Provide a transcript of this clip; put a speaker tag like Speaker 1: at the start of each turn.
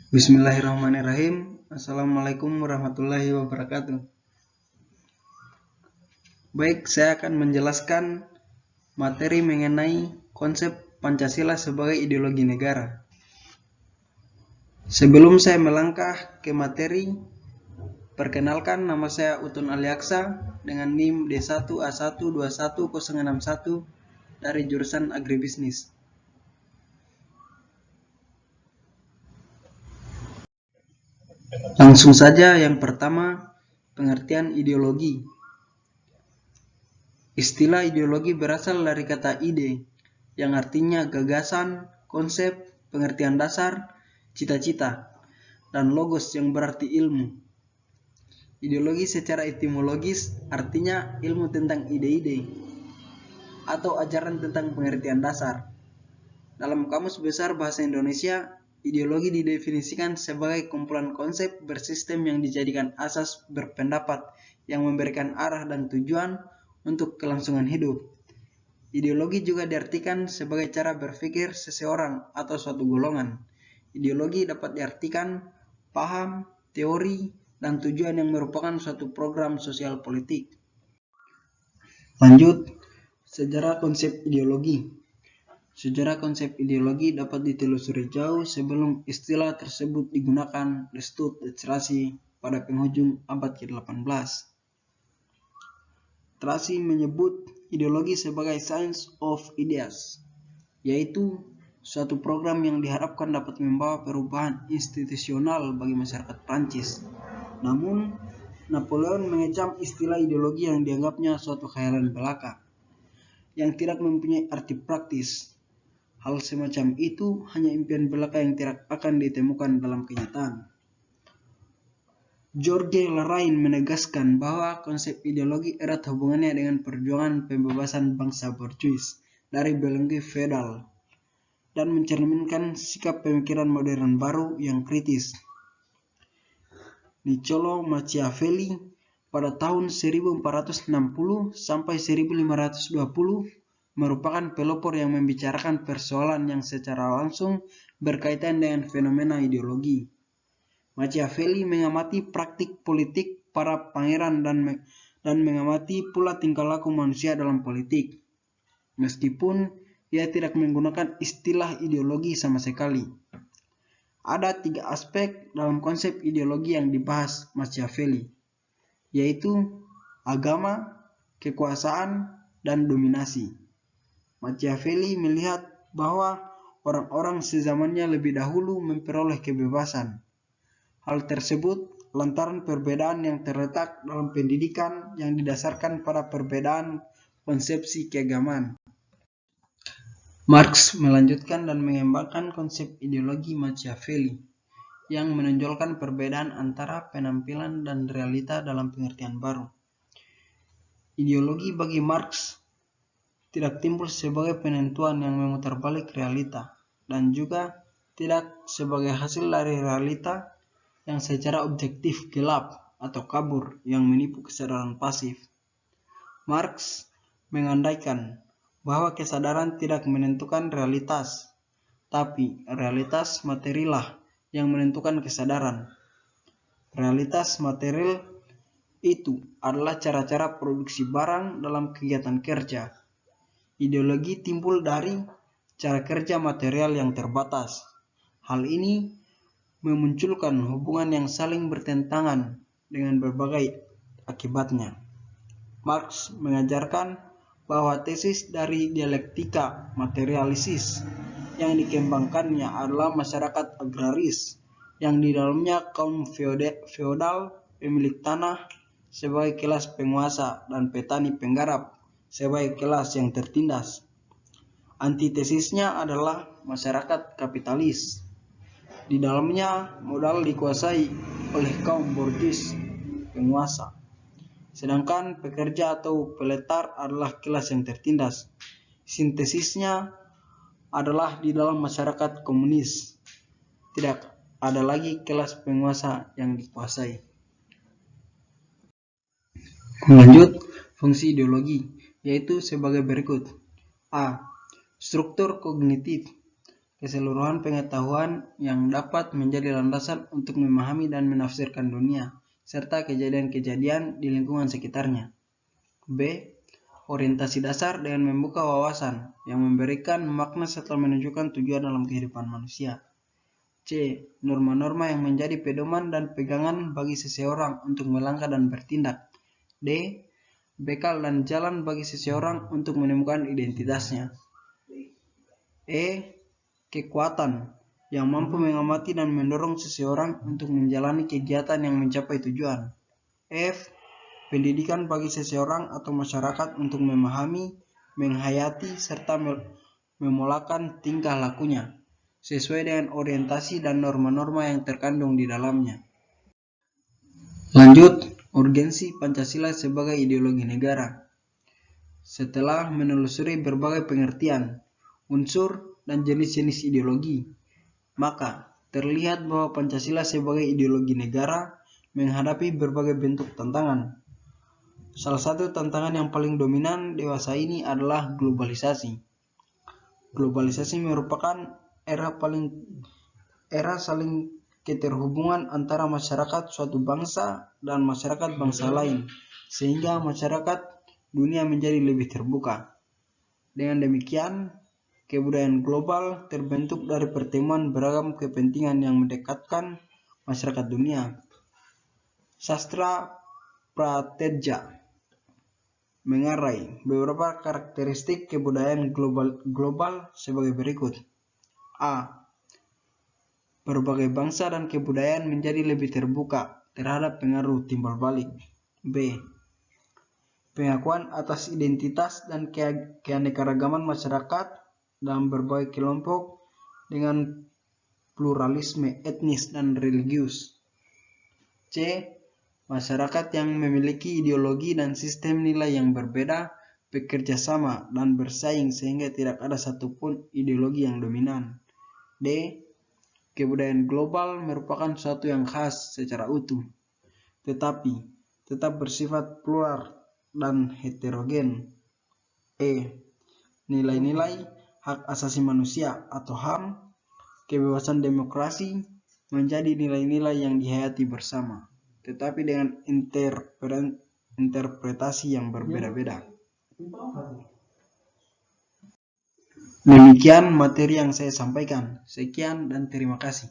Speaker 1: Bismillahirrahmanirrahim. Assalamualaikum warahmatullahi wabarakatuh. Baik, saya akan menjelaskan materi mengenai konsep Pancasila sebagai ideologi negara. Sebelum saya melangkah ke materi, perkenalkan, nama saya Utun Aliaksa dengan NIM D1A1210161 dari jurusan Agribisnis. Langsung saja, yang pertama, pengertian ideologi. Istilah ideologi berasal dari kata ide, yang artinya gagasan, konsep, pengertian dasar, cita-cita, dan logos yang berarti ilmu. Ideologi secara etimologis artinya ilmu tentang ide-ide atau ajaran tentang pengertian dasar. Dalam Kamus Besar Bahasa Indonesia, ideologi didefinisikan sebagai kumpulan konsep bersistem yang dijadikan asas berpendapat yang memberikan arah dan tujuan untuk kelangsungan hidup. Ideologi juga diartikan sebagai cara berpikir seseorang atau suatu golongan. Ideologi dapat diartikan paham, teori, dan tujuan yang merupakan suatu program sosial politik. Lanjut, sejarah konsep ideologi. Sejarah konsep ideologi dapat ditelusuri jauh sebelum istilah tersebut digunakan Restu Tracey pada penghujung abad ke-18. Tracey menyebut ideologi sebagai science of ideas, yaitu suatu program yang diharapkan dapat membawa perubahan institusional bagi masyarakat Prancis. Namun, Napoleon mengecam istilah ideologi yang dianggapnya suatu khayalan belaka, yang tidak mempunyai arti praktis. Hal semacam itu hanya impian belaka yang tidak akan ditemukan dalam kenyataan. Georges Laraine menegaskan bahwa konsep ideologi erat hubungannya dengan perjuangan pembebasan bangsa Borjuis dari belenggu feodal dan mencerminkan sikap pemikiran modern baru yang kritis. Niccolo Machiavelli pada tahun 1460 sampai 1520 merupakan pelopor yang membicarakan persoalan yang secara langsung berkaitan dengan fenomena ideologi. Machiavelli mengamati praktik politik para pangeran dan mengamati pula tingkah laku manusia dalam politik, meskipun ia tidak menggunakan istilah ideologi sama sekali. Ada 3 aspek dalam konsep ideologi yang dibahas Machiavelli, yaitu agama, kekuasaan, dan dominasi. Machiavelli melihat bahwa orang-orang sezamannya lebih dahulu memperoleh kebebasan. Hal tersebut lantaran perbedaan yang terletak dalam pendidikan yang didasarkan pada perbedaan konsepsi keagamaan. Marx melanjutkan dan mengembangkan konsep ideologi Machiavelli yang menonjolkan perbedaan antara penampilan dan realita dalam pengertian baru. Ideologi bagi Marx tidak timbul sebagai penentuan yang memutar balik realita, dan juga tidak sebagai hasil dari realita yang secara objektif gelap atau kabur yang menipu kesadaran pasif. Marx mengandaikan bahwa kesadaran tidak menentukan realitas, tapi realitas materilah yang menentukan kesadaran. Realitas material itu adalah cara-cara produksi barang dalam kegiatan kerja. Ideologi timbul dari cara kerja material yang terbatas. Hal ini memunculkan hubungan yang saling bertentangan dengan berbagai akibatnya. Marx mengajarkan bahwa tesis dari dialektika materialisis yang dikembangkannya adalah masyarakat agraris yang di dalamnya kaum feodal pemilik tanah sebagai kelas penguasa dan petani penggarap sebagai kelas yang tertindas. Antitesisnya adalah masyarakat kapitalis. Di dalamnya modal dikuasai oleh kaum borjuis penguasa, sedangkan pekerja atau peletar adalah kelas yang tertindas. Sintesisnya adalah di dalam masyarakat komunis tidak ada lagi kelas penguasa yang dikuasai. Lanjut, fungsi ideologi yaitu sebagai berikut. A. Struktur kognitif. keseluruhan pengetahuan yang dapat menjadi landasan untuk memahami dan menafsirkan dunia, serta kejadian-kejadian di lingkungan sekitarnya. B. Orientasi dasar dengan membuka wawasan yang memberikan makna serta menunjukkan tujuan dalam kehidupan manusia. C. Norma-norma yang menjadi pedoman dan pegangan bagi seseorang untuk melangkah dan bertindak. D. Bekal dan jalan bagi seseorang untuk menemukan identitasnya. E. Kekuatan yang mampu mengamati dan mendorong seseorang untuk menjalani kegiatan yang mencapai tujuan. F. Pendidikan bagi seseorang atau masyarakat untuk memahami, menghayati, serta memolakan tingkah lakunya sesuai dengan orientasi dan norma-norma yang terkandung di dalamnya. Lanjut, urgensi Pancasila sebagai ideologi negara. Setelah menelusuri berbagai pengertian, unsur, dan jenis-jenis ideologi, maka terlihat bahwa Pancasila sebagai ideologi negara menghadapi berbagai bentuk tantangan. Salah satu tantangan yang paling dominan dewasa ini adalah globalisasi. Globalisasi merupakan era saling keterhubungan antara masyarakat suatu bangsa dan masyarakat bangsa lain, sehingga masyarakat dunia menjadi lebih terbuka. Dengan demikian, kebudayaan global terbentuk dari pertemuan beragam kepentingan yang mendekatkan masyarakat dunia. Sastra Prateja mengarai beberapa karakteristik kebudayaan global sebagai berikut. A. Berbagai bangsa dan kebudayaan menjadi lebih terbuka terhadap pengaruh timbal balik. B. Pengakuan atas identitas dan keanekaragaman masyarakat dalam berbagai kelompok dengan pluralisme etnis dan religius. C. Masyarakat yang memiliki ideologi dan sistem nilai yang berbeda, bekerja sama dan bersaing sehingga tidak ada satupun ideologi yang dominan. D. Kebudayaan global merupakan sesuatu yang khas secara utuh, tetapi tetap bersifat plural dan heterogen. E. Nilai-nilai hak asasi manusia atau HAM, kebebasan demokrasi menjadi nilai-nilai yang dihayati bersama, tetapi dengan interpretasi yang berbeda-beda. Demikian materi yang saya sampaikan. Sekian dan terima kasih.